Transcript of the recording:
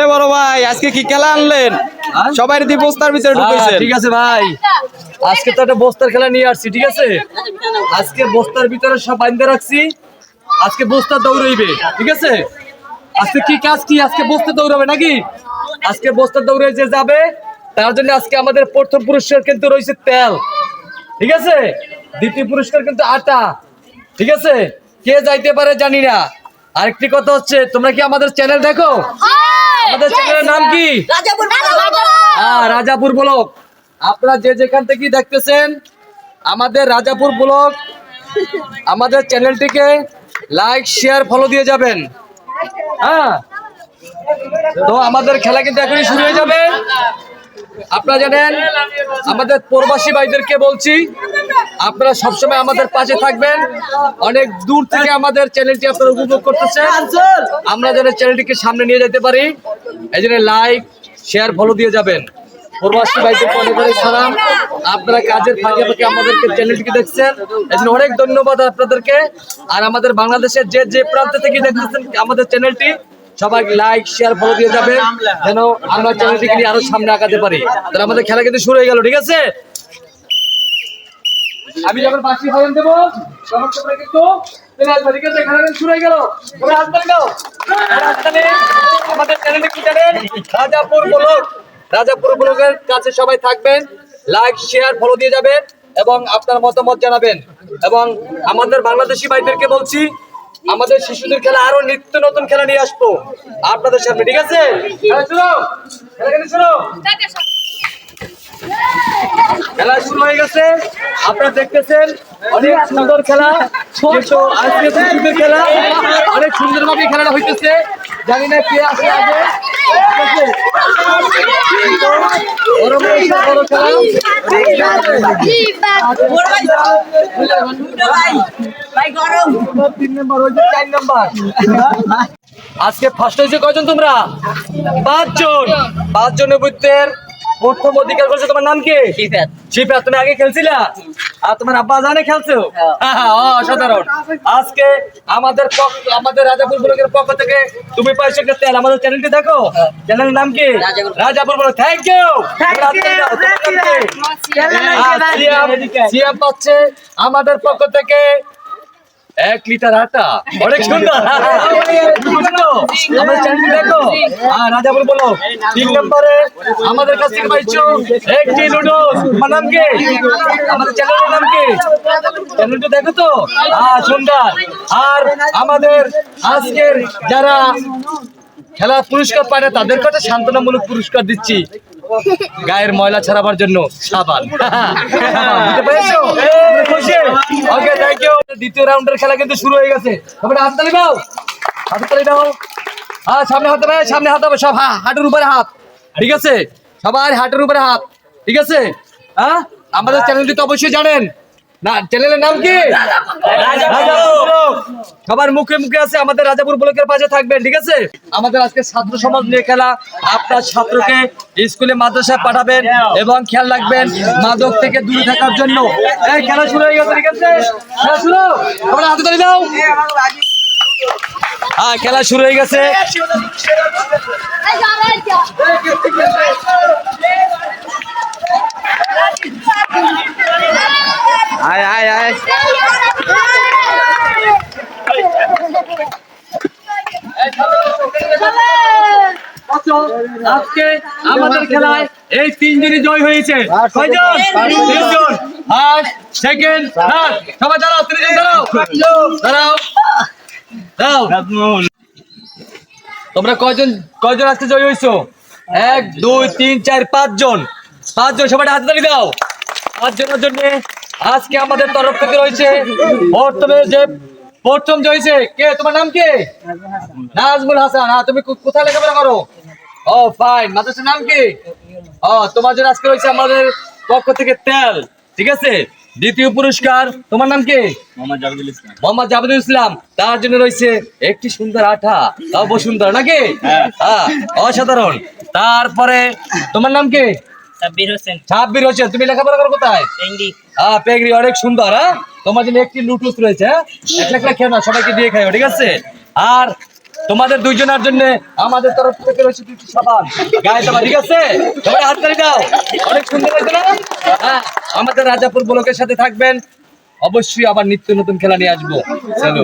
এ বড় ভাই আজকে কি খেলা আনলেন? সবাই দি বস্তার ভিতরে ঢুকেছে। ঠিক আছে ভাই, আজকে তো একটা বস্তার খেলা নিয়ে আসছি। ঠিক আছে, আজকে বস্তার ভিতরে সব বাইন্ধে রাখছি। আজকে বস্তা দৌড়াইবে। ঠিক আছে, আজকে কি কাজ কি? আজকে বস্তা দৌড়াবে নাকি? আজকে বস্তা দৌড়ে যে যাবে তার জন্য আজকে আমাদের প্রথম পুরস্কার কিন্তু রয়েছে তেল। ঠিক আছে, দ্বিতীয় পুরস্কার কিন্তু আটা। ঠিক আছে, কে যাইতে পারে জানি না। আরেকটি কথা হচ্ছে, তোমরা কি আমাদের চ্যানেল দেখো? আমাদের চ্যানেলের নাম কি? রাজাপুর ব্লগ। আপনারা যে যেখান থেকে দেখতেছেন আমাদের রাজাপুর ব্লগ, আমাদের চ্যানেলটিকে লাইক শেয়ার ফলো দিয়ে যাবেন। হ্যাঁ, তো আমাদের খেলা কিন্তু এখনই শুরু হয়ে যাবে। আপনারা জানেন, আমাদের প্রবাসী ভাইদেরকে বলছি, আপনারা সবসময় আমাদের পাশে থাকবেন। অনেক দূর থেকে আমাদের চ্যানেলটি আপনারা উপভোগ করতেছেন। আমরা যেন চ্যানেলটিকে সামনে নিয়ে যেতে পারি, এই জন্য লাইক শেয়ার ফলো দিয়ে যাবেন। প্রবাসী ভাইদেরকে অনেক অনেক সালাম। আপনারা কাজের ফাঁকে ফাঁকে আমাদেরকে চ্যানেলটিকে দেখছেন, এই জন্য অনেক ধন্যবাদ আপনাদেরকে। আর আমাদের বাংলাদেশের যে যে প্রান্ত থেকে দেখতেছেন আমাদের চ্যানেলটি, সবাই লাইক শেয়ার ফলো দিয়ে যাবেন, যেন আমরা চ্যানেলটিকে নিয়ে আরো সামনে আগাতে পারি। তাহলে আমাদের খেলা কিন্তু শুরু হয়ে গেল। ঠিক আছে, আমি যখন বাঁশি বাজান দেবো তখন তোমরা কিন্তু ঠিক আছে, খেলা কিন্তু শুরু হয়ে গেল। তোমরা হাত তালি দাও। আমাদের চ্যানেলটি কি জানেন? রাজাপুর ব্লগ। রাজাপুর ব্লগের কাছে সবাই থাকবেন, লাইক শেয়ার ফলো দিয়ে যাবেন এবং আপনার মতামত জানাবেন। এবং আমাদের বাংলাদেশি ভাইদেরকে বলছি, আমাদের শিশুদের খেলা আরো নিত্য নতুন খেলা নিয়ে আসবো আপনাদের সামনে। ঠিক আছে, খেলা শুরু হয়ে গেছে। আপনারা দেখতেছেন অনেক সুন্দর খেলা, কিন্তু আজকে শিশুদের খেলা অনেক সুন্দর ভাবে খেলাটা হইতেছে। জানি না কে আসে আগে। আজকে ফার্স্ট হয়েছে কয়জন? তোমরা 5 জন। 5 জনের বুদ্ধের প্রথম অধিকার করছে। তোমার নাম কি? শিফাত। তুমি আগে খেলছিলা? আর তোমার আব্বা জানে খেলছো? অসাধারণ। আজকে আমাদের রাজাপুর ব্লগের পক্ষ থেকে তুমি পাইছো একটা তেল। আমাদের চ্যানেলটি দেখো, চ্যানেলের নাম কি? Rajapur blog. Thank you. Siam পাচ্ছে আমাদের পক্ষ থেকে 1 লিটার আটা। অনেক সুন্দর। আমাদের চ্যানেলটি দেখো, রাজাপুর বলো। 3 নম্বরে আমাদের কাছ থেকে পাইছো একটি নুডলস। তোমার নাম কি? আমাদের চ্যানেলের নাম কি? চ্যানেলটি দেখো তো, সুন্দর। আর আমাদের আজকের যারা খেলা পুরস্কার পায় না তাদের কাছে সান্ত্বনামূলক পুরস্কার দিচ্ছি, গায়ের ময়লা ছাড়াবার জন্য সাবান। ওকে, থ্যাংক ইউ। দ্বিতীয় রাউন্ডের খেলা কিন্তু শুরু হয়ে গেছে। তবে হাততালি দাও, হাততালি দাও। সামনে হাত হবে, সামনে হাত হবে, সব হাঁটুর উপরে হাত। ঠিক আছে, সবার হাঁটুর উপরে হাত। ঠিক আছে, আমাদের চ্যানেলটি তো অবশ্যই জানেন না, চ্যানেলের নাম কি? সবার মুখে মুখে আছে, আমাদের রাজাপুর ব্লকের পাশে থাকবেন। ঠিক আছে, আমাদের আজকে ছাত্র সমাজ নিয়ে খেলা। আপনার ছাত্রকে স্কুলে মাদ্রাসায় পাঠাবেন এবং খেয়াল রাখবেন মাদক থেকে দূরে থাকার জন্য। এই খেলা শুরু হয়ে গেছে। ঠিক আছে, খেলা শুরু। তোমরা হাতে তালি দাও। খেলা শুরু হয়ে গেছে। আয় আয় আয়। আজকে আমাদের খেলায় এই 3 জনই জয় হয়েছে। কয়জন? 3 জন। First, second, third. সবাই দাঁড়াও, 3 জন দাঁড়াও, দাঁড়াও, দাঁড়াও। তোমরা কয়জন আজকে জয় হয়েছো? 1 2 3 4 5 জন। 5 জন, সবাই হাতে তালি দাও। 5 জনের জন্য আজকে আমাদের তরফ থেকে রয়েছে প্রথম জয় হয়েছে কে? তোমার নাম কি? নাজমুল হাসান। তুমি কোথায় লেখাপড়া করো? ও ফাইন। মাদ্রাসার নাম কি? তোমার জন্য আজকে রয়েছে আমাদের পক্ষ থেকে তেল। ঠিক আছে, দ্বিতীয় পুরস্কার। তোমার নাম কি? মোহাম্মদ জাভেদুল ইসলাম। তার জন্য রয়েছে একটি সুন্দর আঠা। বসুন্ধরা নাকি? অসাধারণ। তারপরে তোমার নাম কি? সাব্বির হোসেন, তুমি লেখাপড়া করো কোথায়? পেগরি, অনেক সুন্দর। হ্যাঁ, তোমার জন্য একটি লুটুস রয়েছে। হ্যাঁ, এক লাখ খেও না, সবাইকে দিয়ে খাও, ঠিক আছে? আর তোমাদের দুইজনের জন্য আমাদের তরফ থেকে রয়েছে দুটি সাবান গায়ে দেওয়া, ঠিক আছে? সবাই হাততালি দাও, অনেক সুন্দর হয়েছে না? হ্যাঁ, আমাদের রাজাপুর ব্লকের সাথে থাকবেন, অবশ্যই আবার নিত্য নতুন খেলা নিয়ে আসবো। চলো।